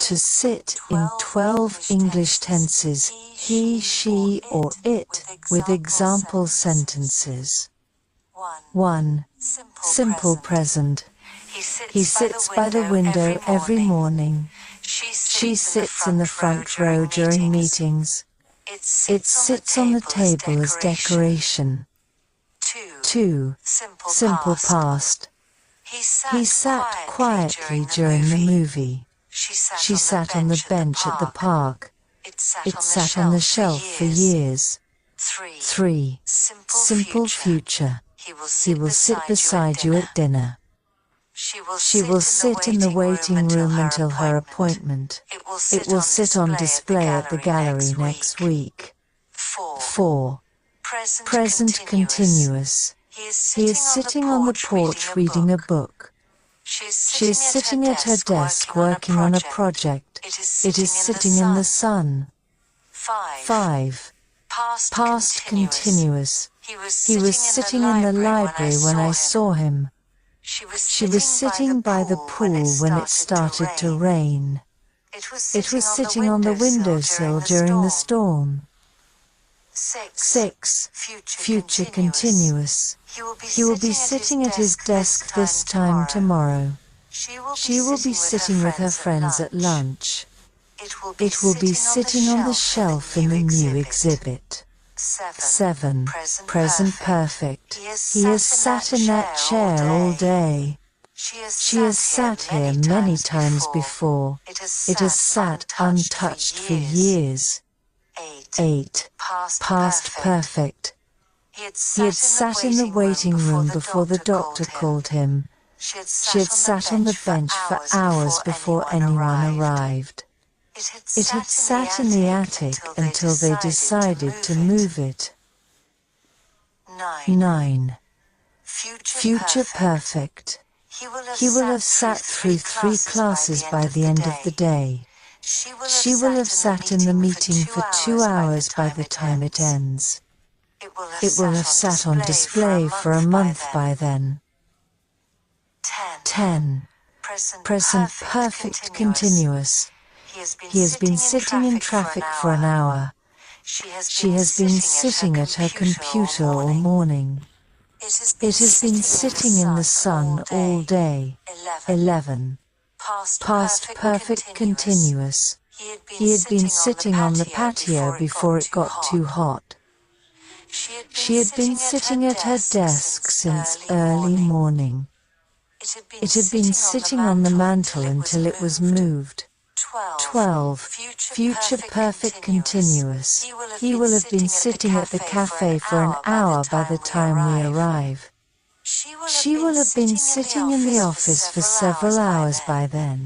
To sit in 12 English tenses, he, she, or it, with example sentences. 1. Simple present. He sits by the window every morning. She sits in the front row during meetings. It sits on the table as decoration. 2. Simple past. He sat quietly during the movie. She sat on the bench at the park. It sat on the shelf for years. 3. Simple future. He will sit beside you at dinner. She will sit in the waiting room until her appointment. It will sit on display at the gallery next week. 4. Present continuous. He is sitting on the porch reading a book. She is sitting at her desk working on a project. It is sitting in the sun. 5. Past continuous. He was sitting in the library when I saw him. She was sitting by the pool when it started to rain. It was sitting on the windowsill during the storm. 6. Future continuous. He will be sitting at his desk this time tomorrow. She will be sitting with her friends at lunch. It will be sitting on the shelf in the new exhibit. 7. Present perfect. He has sat in that chair all day. She has sat here many times before. It has sat untouched for years. 8. Past perfect. He had sat in the waiting room before the doctor called him. She had sat on the bench for hours before anyone arrived. It had sat in the attic until they decided to move it. 9. Future perfect. He will have sat through 3 classes by the end of the day. She will have sat in the meeting for 2 hours by the time it ends. It will have sat on display for a month by then. 10. Present perfect continuous. He has been sitting in traffic for an hour. She has been sitting at her computer all morning. It has been sitting in the sun all day. 11. Past perfect continuous. He had been sitting on the patio before it got too hot. She had been sitting at her desk since early morning. It had been sitting on the mantel until it was moved. 12. Future perfect continuous. He will have been sitting at the cafe for an hour by the time we arrive. She will have been sitting in the office for several hours by then.